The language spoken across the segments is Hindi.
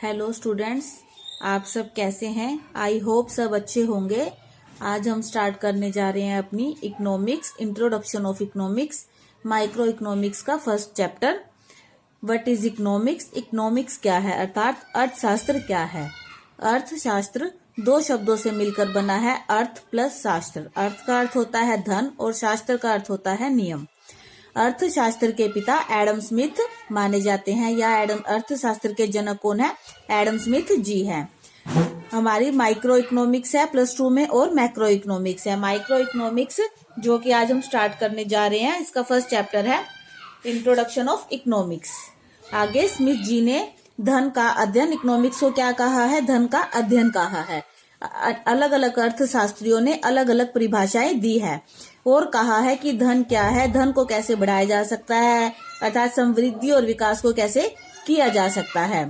हेलो स्टूडेंट्स, आप सब कैसे हैं? आई होप सब अच्छे होंगे। आज हम स्टार्ट करने जा रहे हैं अपनी economics, introduction of economics, micro economics का first chapter. What is economics? Economics क्या है, अर्थात अर्थशास्त्र क्या है? अर्थशास्त्र दो शब्दों से मिलकर बना है, अर्थ प्लस शास्त्र। अर्थ का अर्थ होता है धन और शास्त्र का अर्थ होता है नियम। अर्थशास्त्र के पिता एडम स्मिथ माने जाते हैं, या अर्थशास्त्र के जनक कौन है? एडम स्मिथ जी हैं। हमारी माइक्रो इकोनॉमिक्स है +2 में और मैक्रो इकोनॉमिक्स है। माइक्रो इकोनॉमिक्स जो कि आज हम स्टार्ट करने जा रहे हैं, इसका फर्स्ट चैप्टर है इंट्रोडक्शन ऑफ इकोनॉमिक्स। आगे स्मिथ जी ने धन का अध्ययन, इकोनॉमिक्स को क्या कहा है? धन का अध्ययन कहा है। अलग अलग अर्थशास्त्रियों ने अलग अलग परिभाषाएं दी है और कहा है कि धन क्या है, धन को कैसे बढ़ाया जा सकता है, अर्थात समृद्धि और विकास को कैसे किया जा सकता है।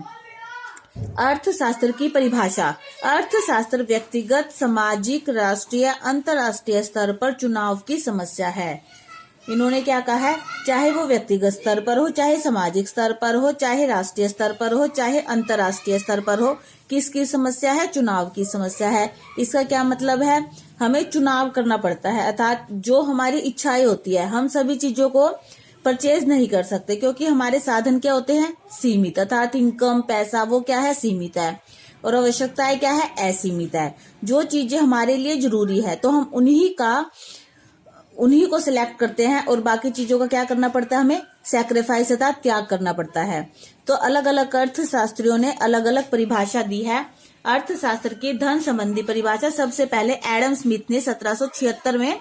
अर्थशास्त्र की परिभाषा। अर्थशास्त्र व्यक्तिगत, सामाजिक, राष्ट्रीय, अंतर्राष्ट्रीय स्तर पर चुनाव की समस्या है। इन्होंने क्या कहा है? चाहे वो व्यक्तिगत स्तर पर हो, चाहे सामाजिक स्तर पर हो, चाहे राष्ट्रीय स्तर पर हो, चाहे अंतर्राष्ट्रीय स्तर पर हो, किसकी समस्या है? चुनाव की समस्या है। इसका क्या मतलब है? हमें चुनाव करना पड़ता है, अर्थात जो हमारी इच्छाएं होती है, हम सभी चीजों को परचेज नहीं कर सकते क्योंकि हमारे साधन क्या होते हैं? सीमित, अर्थात इनकम, पैसा, वो क्या है? सीमित है। और आवश्यकताएं क्या है? असीमित है। जो चीजें हमारे लिए जरूरी है तो हम उन्हीं को सिलेक्ट करते हैं और बाकी चीजों का क्या करना पड़ता है? हमें सैक्रिफाइस अर्थात त्याग करना पड़ता है। तो अलग अलग अर्थशास्त्रियों ने अलग अलग परिभाषा दी है। अर्थशास्त्र की धन संबंधी परिभाषा सबसे पहले एडम स्मिथ ने 1776 में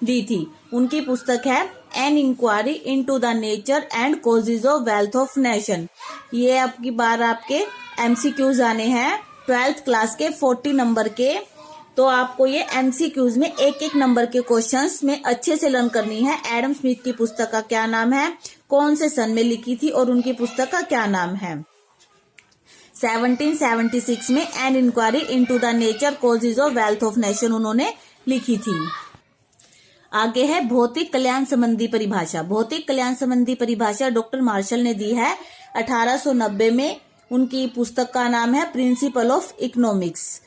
दी थी। उनकी पुस्तक है an inquiry into the nature and causes of wealth of nation. ये आपकी बार आपके एमसीक्यूज आने हैं 12th क्लास के 40 नंबर के। तो आपको ये एमसीक्यूज में एक एक नंबर के क्वेश्चंस में अच्छे से लर्न करनी है। एडम स्मिथ की पुस्तक का क्या नाम है, कौन से सन में लिखी थी और उनकी पुस्तक का क्या नाम है? 1776 में an inquiry into the nature causes of wealth of nation उन्होंने लिखी थी। आगे है भौतिक कल्याण संबंधी परिभाषा। भौतिक कल्याण संबंधी परिभाषा डॉक्टर मार्शल ने दी है 1890 में। उनकी पुस्तक का नाम है प्रिंसिपल ऑफ इकोनॉमिक्स।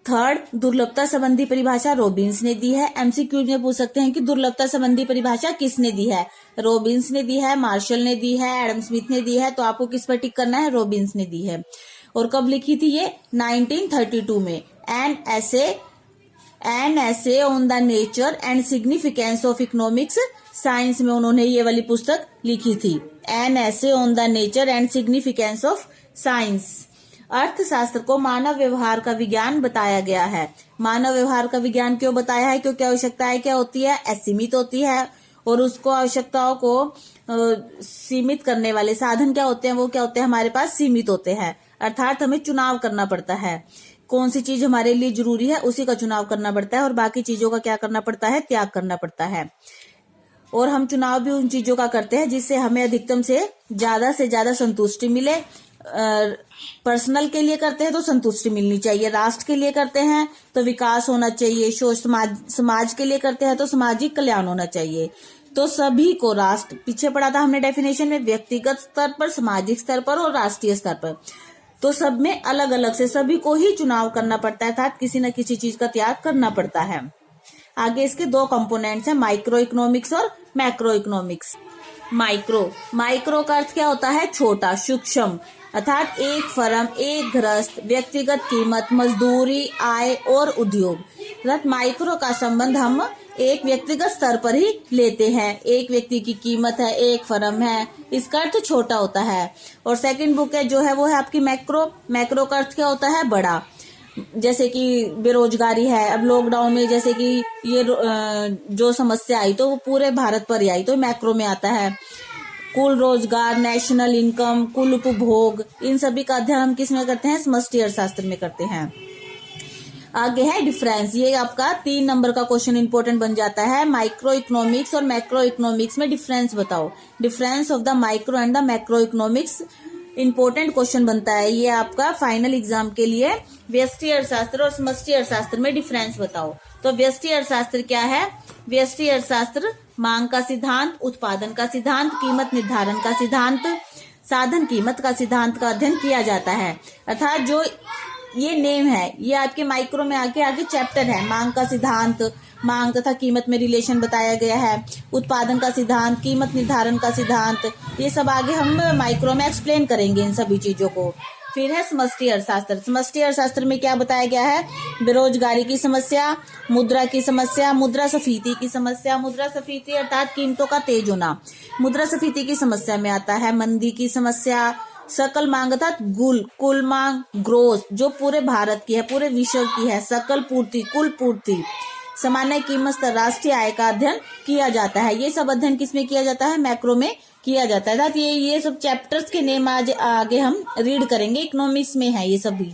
थर्ड, दुर्लभता संबंधी परिभाषा रॉबिन्स ने दी है। एमसीक्यू में पूछ सकते हैं कि दुर्लभता संबंधी परिभाषा किसने दी है? रॉबिन्स ने दी है, मार्शल ने दी है, एडम स्मिथ ने दी है। तो आपको किस पर टिक करना है? रॉबिन्स ने दी है। और कब लिखी थी ये? 1932 में। An essay on the nature and significance of economics science में उन्होंने ये वाली पुस्तक लिखी थी। An essay on the nature and significance of science. अर्थशास्त्र को मानव व्यवहार का विज्ञान बताया गया है। मानव व्यवहार का विज्ञान क्यों बताया है? क्योंकि आवश्यकताएं क्या होती है? असीमित होती है और उसको आवश्यकताओं को सीमित करने वाले साधन क्या होते हैं? वो क्या होते हैं? हमारे पास सीमित होते हैं, अर्थात हमें चुनाव करना पड़ता है। कौन सी चीज हमारे लिए जरूरी है उसी का चुनाव करना पड़ता है और बाकी चीजों का क्या करना पड़ता है? त्याग करना पड़ता है। और हम चुनाव भी उन चीजों का करते हैं जिससे हमें अधिकतम से ज्यादा संतुष्टि मिले। पर्सनल के लिए करते हैं तो संतुष्टि मिलनी चाहिए, राष्ट्र के लिए करते हैं तो विकास होना चाहिए, समाज के लिए करते हैं तो सामाजिक कल्याण होना चाहिए। तो सभी को राष्ट्र, पीछे पढ़ा था हमने डेफिनेशन में, व्यक्तिगत स्तर पर, सामाजिक स्तर पर और राष्ट्रीय स्तर पर। तो सब में अलग अलग से सभी को ही चुनाव करना पड़ता है, अर्थात किसी न किसी चीज का त्याग करना पड़ता है। आगे इसके दो कंपोनेंट्स हैं, माइक्रो इकोनॉमिक्स और मैक्रो इकोनॉमिक्स। माइक्रो का अर्थ क्या होता है? छोटा, सूक्ष्म, अर्थात एक फर्म, एक गृहस्थ, व्यक्तिगत कीमत, मजदूरी, आय और उद्योग। अर्थात माइक्रो का संबंध हम एक व्यक्तिगत स्तर पर ही लेते हैं। एक व्यक्ति की कीमत है, एक फर्म है, इसका अर्थ छोटा होता है। और सेकंड बुक है जो है वो है आपकी मैक्रो का अर्थ क्या होता है? बड़ा। जैसे कि बेरोजगारी है, अब लॉकडाउन में जैसे कि ये जो समस्या आई तो वो पूरे भारत पर ही आई, तो मैक्रो में आता है। कुल रोजगार, नेशनल इनकम, कुल उपभोग, इन सभी का अध्ययन हम किस में करते हैं? समष्टि अर्थशास्त्र में करते हैं। आगे है डिफरेंस। ये आपका 3 नंबर का क्वेश्चन इंपॉर्टेंट बन जाता है। माइक्रो इकोनॉमिक्स और मैक्रो इकोनॉमिक्स में डिफरेंस बताओ। Difference of the micro and the macro economics important question बनता है ये आपका फाइनल एग्जाम के लिए। व्यष्टि अर्थशास्त्र और समष्टि अर्थशास्त्र में डिफरेंस बताओ। तो व्यष्टि अर्थशास्त्र क्या है? व्यष्टि अर्थशास्त्र मांग का सिद्धांत, उत्पादन का सिद्धांत, कीमत निर्धारण का सिद्धांत, साधन कीमत का सिद्धांत का अध्ययन किया जाता है। अर्थात जो ये नेम है ये आपके माइक्रो में आगे चैप्टर है। मांग का सिद्धांत, मांग तथा कीमत में रिलेशन बताया गया है। उत्पादन का सिद्धांत, कीमत निर्धारण का सिद्धांत, ये सब आगे हम माइक्रो में एक्सप्लेन करेंगे इन सभी चीजों को। फिर है समष्टि अर्थशास्त्र। समष्टि अर्थशास्त्र में क्या बताया गया है? बेरोजगारी की समस्या, मुद्रा की समस्या, मुद्रास्फीति की समस्या। मुद्रास्फीति अर्थात कीमतों का तेज होना। मुद्रास्फीति की समस्या में आता है मंदी की समस्या, सकल मांग अर्थात कुल मांग, ग्रोथ जो पूरे भारत की है, पूरे विश्व की है, सकल पूर्ति, कुल पूर्ति, सामान्य कीमत स्तर, राष्ट्रीय आय का अध्ययन किया जाता है। ये सब अध्ययन किसमें किया जाता है? मैक्रो में किया जाता है। ये सब चैप्टर्स के नेम आज आगे हम रीड करेंगे, इकोनॉमिक्स में है ये सभी।